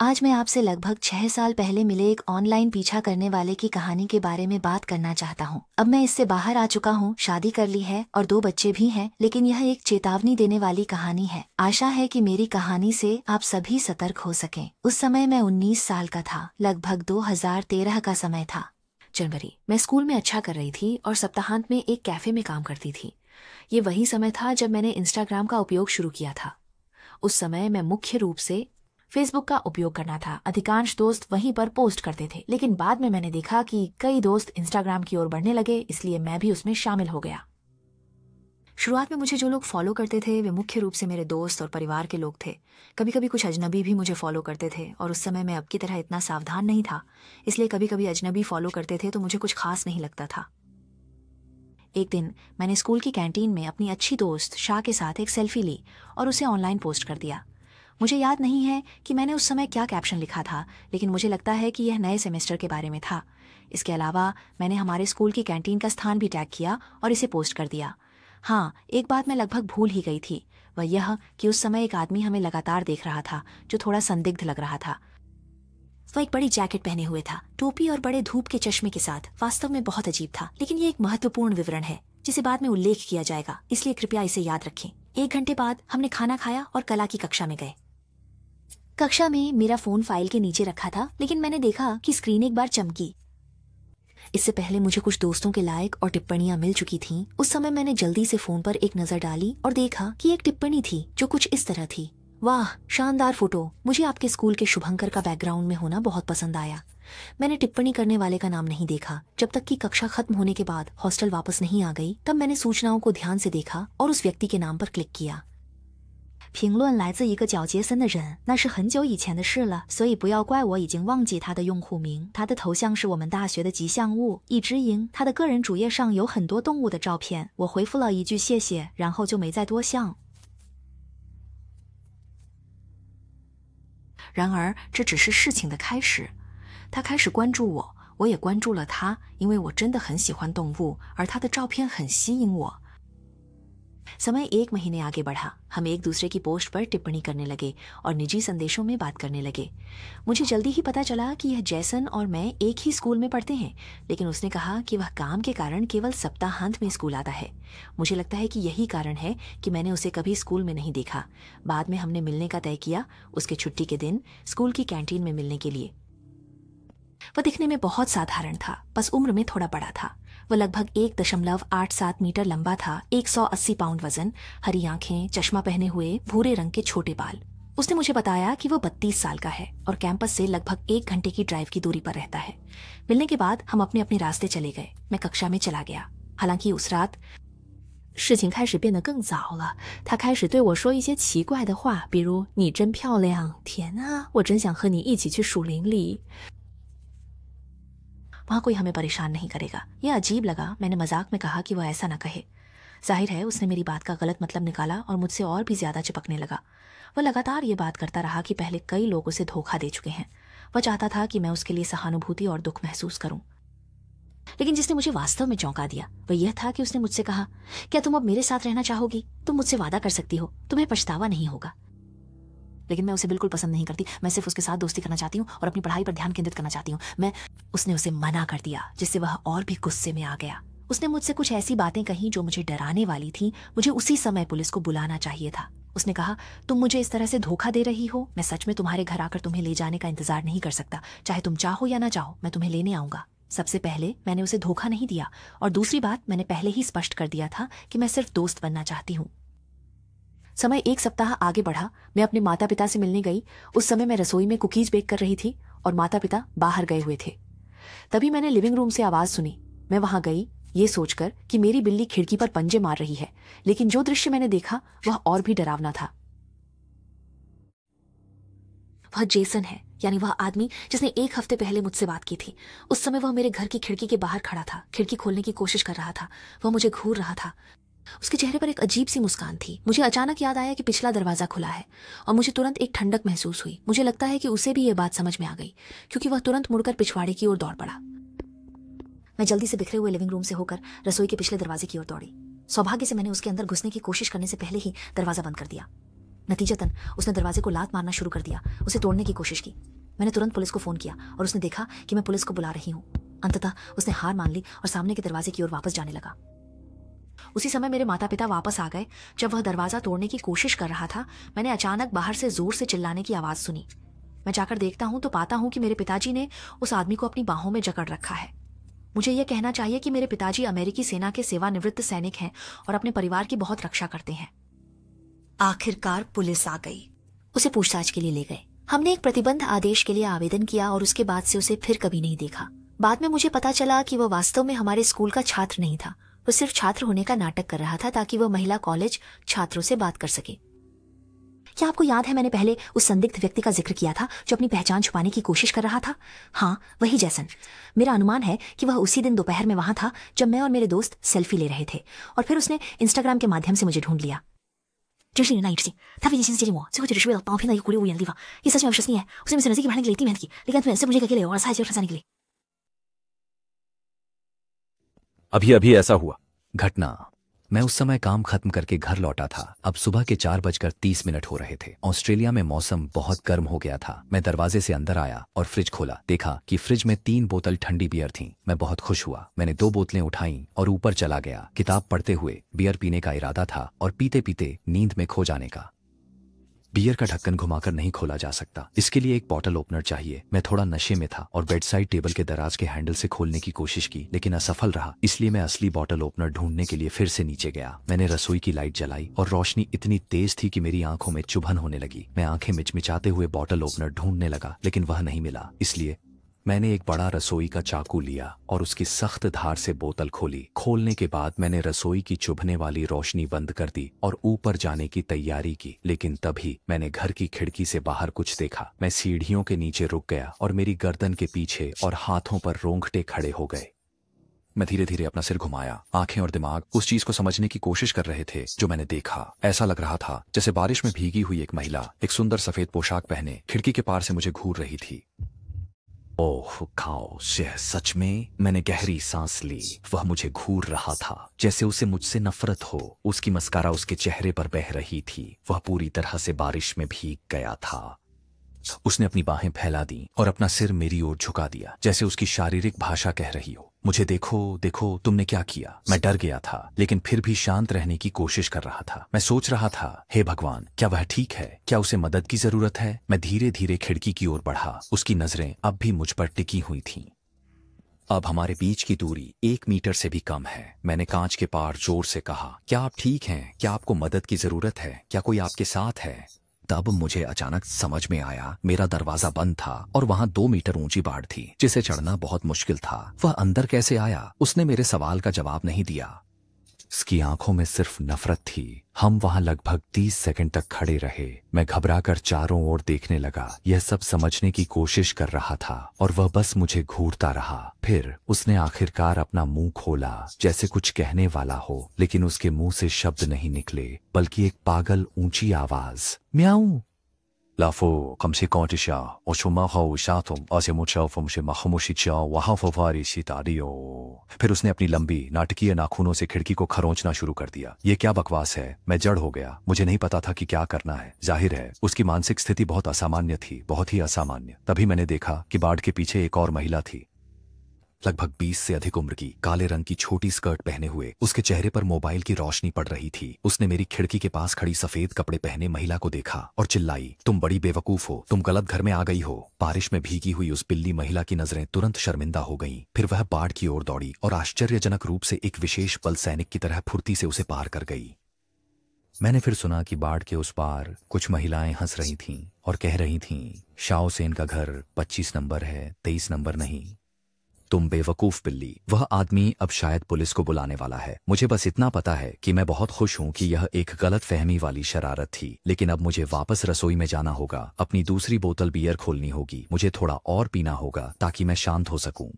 आज मैं आपसे लगभग 6 साल पहले मिले एक ऑनलाइन पीछा करने वाले की कहानी के बारे में बात करना चाहता हूँ। अब मैं इससे बाहर आ चुका हूँ, शादी कर ली है और 2 बच्चे भी हैं, लेकिन यह एक चेतावनी देने वाली कहानी है। आशा है कि मेरी कहानी से आप सभी सतर्क हो सकें। उस समय मैं 19 साल का था, लगभग 2013 का समय था। जनवरी, मैं स्कूल में अच्छा कर रही थी और सप्ताहांत में एक कैफे में काम करती थी। ये वही समय था जब मैंने इंस्टाग्राम का उपयोग शुरू किया था। उस समय मैं मुख्य रूप से फेसबुक का उपयोग करना था। अधिकांश दोस्त वहीं पर पोस्ट करते थे, लेकिन बाद में मैंने देखा कि कई दोस्त इंस्टाग्राम की ओर बढ़ने लगे, इसलिए मैं भी उसमें शामिल हो गया। शुरुआत में मुझे जो लोग फॉलो करते थे वे मुख्य रूप से मेरे दोस्त और परिवार के लोग थे। कभी कभी कुछ अजनबी भी मुझे फॉलो करते थे और उस समय मैं अब की तरह इतना सावधान नहीं था, इसलिए कभी कभी अजनबी फॉलो करते थे तो मुझे कुछ खास नहीं लगता था। एक दिन मैंने स्कूल की कैंटीन में अपनी अच्छी दोस्त शाह के साथ एक सेल्फी ली और उसे ऑनलाइन पोस्ट कर दिया। मुझे याद नहीं है कि मैंने उस समय क्या कैप्शन लिखा था, लेकिन मुझे लगता है कि यह नए सेमेस्टर के बारे में था। इसके अलावा मैंने हमारे स्कूल की कैंटीन का स्थान भी टैग किया और इसे पोस्ट कर दिया। हाँ, एक बात मैं लगभग भूल ही गई थी, वह यह कि उस समय एक आदमी हमें लगातार देख रहा था जो थोड़ा संदिग्ध लग रहा था। वह एक बड़ी जैकेट पहने हुए था, टोपी और बड़े धूप के चश्मे के साथ। वास्तव में बहुत अजीब था, लेकिन ये एक महत्वपूर्ण विवरण है जिसे बाद में उल्लेख किया जाएगा, इसलिए कृपया इसे याद रखें। 1 घंटे बाद हमने खाना खाया और कला की कक्षा में गए। कक्षा में मेरा फोन फाइल के नीचे रखा था, लेकिन मैंने देखा कि स्क्रीन एक बार चमकी। इससे पहले मुझे कुछ दोस्तों के लाइक और टिप्पणियां मिल चुकी थीं। उस समय मैंने जल्दी से फोन पर एक नजर डाली और देखा कि एक टिप्पणी थी जो कुछ इस तरह थी: वाह, शानदार फोटो, मुझे आपके स्कूल के शुभंकर का बैकग्राउंड में होना बहुत पसंद आया। मैंने टिप्पणी करने वाले का नाम नहीं देखा जब तक कि कक्षा खत्म होने के बाद हॉस्टल वापस नहीं आ गई। तब मैंने सूचनाओं को ध्यान से देखा और उस व्यक्ति के नाम पर क्लिक किया।评论来自一个叫杰森的人，那是很久以前的事了，所以不要怪我已经忘记他的用户名。他的头像是我们大学的吉祥物，一只鹰。他的个人主页上有很多动物的照片。我回复了一句谢谢，然后就没再多想。然而，这只是事情的开始。他开始关注我，我也关注了他，因为我真的很喜欢动物，而他的照片很吸引我。समय 1 महीने आगे बढ़ा। हम एक दूसरे की पोस्ट पर टिप्पणी करने लगे और निजी संदेशों में बात करने लगे। मुझे जल्दी ही पता चला कि यह जैसन और मैं एक ही स्कूल में पढ़ते हैं, लेकिन उसने कहा कि वह काम के कारण केवल सप्ताहांत में स्कूल आता है। मुझे लगता है कि यही कारण है कि मैंने उसे कभी स्कूल में नहीं देखा। बाद में हमने मिलने का तय किया, उसके छुट्टी के दिन स्कूल की कैंटीन में मिलने के लिए। वह दिखने में बहुत साधारण था, बस उम्र में थोड़ा बड़ा था। वह लगभग 1.87 मीटर लंबा था, 180 पाउंड वजन, हरी आंखें, चश्मा पहने हुए, भूरे रंग के छोटे बाल। उसने मुझे बताया कि वो 32 साल का है और कैंपस से लगभग 1 घंटे की ड्राइव की दूरी पर रहता है। मिलने के बाद हम अपने अपने रास्ते चले गए। मैं कक्षा में चला गया। हालांकि उस रात事情开始变得更早了，他开始对我说一些奇怪的话，比如你真漂亮，天啊，我真想和你一起去树林里。वहाँ कोई हमें परेशान नहीं करेगा। यह अजीब लगा। मैंने मजाक में कहा कि वह ऐसा ना कहे। जाहिर है उसने मेरी बात का गलत मतलब निकाला और मुझसे और भी ज्यादा चिपकने लगा। वह लगातार ये बात करता रहा कि पहले कई लोग उसे धोखा दे चुके हैं। वह चाहता था कि मैं उसके लिए सहानुभूति और दुख महसूस करूं। लेकिन जिसने मुझे वास्तव में चौंका दिया वह यह था कि उसने मुझसे कहा, क्या तुम अब मेरे साथ रहना चाहोगी? तुम मुझसे वादा कर सकती हो, तुम्हें पछतावा नहीं होगा। लेकिन मैं उसे बिल्कुल पसंद नहीं करती। मैं सिर्फ उसके साथ दोस्ती करना चाहती हूँ और अपनी पढ़ाई पर ध्यान केंद्रित करना चाहती हूँ। उसने उसे मना कर दिया, जिससे वह और भी गुस्से में आ गया। उसने मुझसे कुछ ऐसी बातें कही जो मुझे डराने वाली थी। मुझे उसी समय पुलिस को बुलाना चाहिए था। उसने कहा, तुम मुझे इस तरह से धोखा दे रही हो। मैं सच में तुम्हारे घर आकर तुम्हें ले जाने का इंतजार नहीं कर सकता। चाहे तुम चाहो या ना चाहो, मैं तुम्हें लेने आऊंगा। सबसे पहले मैंने उसे धोखा नहीं दिया, और दूसरी बात, मैंने पहले ही स्पष्ट कर दिया था कि मैं सिर्फ दोस्त बनना चाहती हूँ। समय 1 सप्ताह आगे बढ़ा। मैं अपने माता पिता से मिलने गई। उस समय मैं रसोई में कुकीज बेक कर रही थी और माता पिता बाहर गए हुए थे। तभी मैंने लिविंग रूम से आवाज सुनी। मैं वहां गई ये सोचकर कि मेरी बिल्ली खिड़की पर पंजे मार रही है, लेकिन जो दृश्य मैंने देखा वह और भी डरावना था। वह जेसन है, यानी वह आदमी जिसने 1 हफ्ते पहले मुझसे बात की थी। उस समय वह मेरे घर की खिड़की के बाहर खड़ा था, खिड़की खोलने की कोशिश कर रहा था। वह मुझे घूर रहा था। उसके चेहरे पर एक अजीब सी मुस्कान थी। मुझे अचानक याद आया कि पिछला दरवाजा खुला है और मुझे तुरंत एक ठंडक महसूस हुई। मुझे लगता है कि उसे भी यह बात समझ में आ गई, क्योंकि वह तुरंत मुड़कर पिछवाड़े की ओर दौड़ पड़ा। मैं जल्दी से बिखरे हुए लिविंग रूम से होकर रसोई के पिछले दरवाजे की ओर दौड़ी। सौभाग्य से मैंने उसके अंदर घुसने की कोशिश करने से पहले ही दरवाजा बंद कर दिया। नतीजतन उसने दरवाजे को लात मारना शुरू कर दिया, उसे तोड़ने की कोशिश की। मैंने तुरंत पुलिस को फोन किया और उसने देखा कि मैं पुलिस को बुला रही हूँ। अंततः उसने हार मान ली और सामने के दरवाजे की ओर वापस जाने लगा। उसी समय मेरे माता पिता वापस आ गए। जब वह दरवाजा तोड़ने की कोशिश कर रहा था, मैंने अचानक बाहर से जोर से चिल्लाने की आवाज सुनी। मैं जाकर देखता हूं तो पाता हूं कि मेरे पिताजी ने उस आदमी को अपनी बाहों में जकड़ रखा है। मुझे यह कहना चाहिए कि मेरे पिताजी अमेरिकी सेना के सेवानिवृत्त सैनिक हैं और अपने परिवार की बहुत रक्षा करते हैं। आखिरकार पुलिस आ गई। उसे पूछताछ के लिए ले गए। हमने एक प्रतिबंध आदेश के लिए आवेदन किया और उसके बाद से उसे फिर कभी नहीं देखा। बाद में मुझे पता चला कि वह वास्तव में हमारे स्कूल का छात्र नहीं था। वह सिर्फ छात्र होने का नाटक कर रहा था ताकि वह महिला कॉलेज छात्रों से बात कर सके। क्या आपको याद है मैंने पहले उस संदिग्ध व्यक्ति का जिक्र किया था जो अपनी पहचान छुपाने की कोशिश कर रहा था? हाँ, वही जैसन। मेरा अनुमान है कि वह उसी दिन दोपहर में वहां था जब मैं और मेरे दोस्त सेल्फी ले रहे थे और फिर उसने इंस्टाग्राम के माध्यम से मुझे ढूंढ लिया।真是引人难以置信，他费尽心思接近我，最后就只是为了把我骗到一个孤立无援的地方。ये सच में अविश्वसनीय है। उसने मुझसे नजदीकी बढ़ने के लिए इतनी मेहनत की, लेकिन अंत में सिर्फ मुझे अकेले और असहाय जीवन फंसाने के लिए। अभी अभी ऐसा हुआ घटना। मैं उस समय काम खत्म करके घर लौटा था। अब सुबह के 4:30 हो रहे थे। ऑस्ट्रेलिया में मौसम बहुत गर्म हो गया था। मैं दरवाजे से अंदर आया और फ्रिज खोला। देखा कि फ्रिज में 3 बोतल ठंडी बियर थीं। मैं बहुत खुश हुआ। मैंने 2 बोतलें उठाईं और ऊपर चला गया। किताब पढ़ते हुए बियर पीने का इरादा था और पीते पीते नींद में खो जाने का। बियर का ढक्कन घुमाकर नहीं खोला जा सकता, इसके लिए एक बॉटल ओपनर चाहिए। मैं थोड़ा नशे में था और बेड साइड टेबल के दराज के हैंडल से खोलने की कोशिश की, लेकिन असफल रहा। इसलिए मैं असली बॉटल ओपनर ढूंढने के लिए फिर से नीचे गया। मैंने रसोई की लाइट जलाई और रोशनी इतनी तेज थी कि मेरी आंखों में चुभन होने लगी। मैं आंखें मिचमिचाते हुए बॉटल ओपनर ढूंढने लगा, लेकिन वह नहीं मिला। इसलिए मैंने एक बड़ा रसोई का चाकू लिया और उसकी सख्त धार से बोतल खोली। खोलने के बाद मैंने रसोई की चुभने वाली रोशनी बंद कर दी और ऊपर जाने की तैयारी की, लेकिन तभी मैंने घर की खिड़की से बाहर कुछ देखा। मैं सीढ़ियों के नीचे रुक गया और मेरी गर्दन के पीछे और हाथों पर रोंगटे खड़े हो गए। मैं धीरे धीरे अपना सिर घुमाया। आंखें और दिमाग उस चीज को समझने की कोशिश कर रहे थे जो मैंने देखा। ऐसा लग रहा था जैसे बारिश में भीगी हुई एक महिला एक सुंदर सफेद पोशाक पहने खिड़की के पार से मुझे घूर रही थी। ओह खाओ, सच में। मैंने गहरी सांस ली। वह मुझे घूर रहा था जैसे उसे मुझसे नफरत हो। उसकी मस्कारा उसके चेहरे पर बह रही थी। वह पूरी तरह से बारिश में भीग गया था। उसने अपनी बाहें फैला दी और अपना सिर मेरी ओर झुका दिया, जैसे उसकी शारीरिक भाषा कह रही हो, मुझे देखो देखो तुमने क्या किया। मैं डर गया था, लेकिन फिर भी शांत रहने की कोशिश कर रहा था। मैं सोच रहा था, हे भगवान, क्या वह ठीक है? क्या उसे मदद की जरूरत है? मैं धीरे धीरे खिड़की की ओर बढ़ा। उसकी नजरें अब भी मुझ पर टिकी हुई थीं। अब हमारे बीच की दूरी 1 मीटर से भी कम है। मैंने कांच के पार जोर से कहा, क्या आप ठीक हैं? क्या आपको मदद की जरूरत है? क्या कोई आपके साथ है? तब मुझे अचानक समझ में आया, मेरा दरवाजा बंद था और वहां 2 मीटर ऊंची बाड़ थी जिसे चढ़ना बहुत मुश्किल था। वह अंदर कैसे आया? उसने मेरे सवाल का जवाब नहीं दिया। उसकी आंखों में सिर्फ नफरत थी। हम वहां लगभग 30 सेकंड तक खड़े रहे। मैं घबराकर चारों ओर देखने लगा। यह सब समझने की कोशिश कर रहा था और वह बस मुझे घूरता रहा। फिर उसने आखिरकार अपना मुंह खोला जैसे कुछ कहने वाला हो, लेकिन उसके मुंह से शब्द नहीं निकले, बल्कि एक पागल ऊंची आवाज, म्याऊं। लाफो कमसे कौटिशा फिर उसने अपनी लंबी नाटकीय नाखूनों से खिड़की को खरोंचना शुरू कर दिया। ये क्या बकवास है? मैं जड़ हो गया। मुझे नहीं पता था कि क्या करना है। जाहिर है उसकी मानसिक स्थिति बहुत असामान्य थी, बहुत ही असामान्य। तभी मैंने देखा कि बाड़ के पीछे एक और महिला थी, लगभग 20 से अधिक उम्र की, काले रंग की छोटी स्कर्ट पहने हुए। उसके चेहरे पर मोबाइल की रोशनी पड़ रही थी। उसने मेरी खिड़की के पास खड़ी सफेद कपड़े पहने महिला को देखा और चिल्लाई, तुम बड़ी बेवकूफ हो, तुम गलत घर में आ गई हो। बारिश में भीगी हुई उस बिल्ली महिला की नजरें तुरंत शर्मिंदा हो गईं। फिर वह बाढ़ की ओर दौड़ी और आश्चर्यजनक रूप से एक विशेष बल सैनिक की तरह फुर्ती से उसे पार कर गई। मैंने फिर सुना कि बाढ़ के उस पार कुछ महिलाएं हंस रही थीं और कह रही थीं, शाओ सेन का घर 25 नंबर है, 23 नंबर नहीं। तुम बेवकूफ बिल्ली। वह आदमी अब शायद पुलिस को बुलाने वाला है। मुझे बस इतना पता है कि मैं बहुत खुश हूं कि यह एक गलत फहमी वाली शरारत थी, लेकिन अब मुझे वापस रसोई में जाना होगा। अपनी दूसरी बोतल बियर खोलनी होगी। मुझे थोड़ा और पीना होगा ताकि मैं शांत हो सकूं।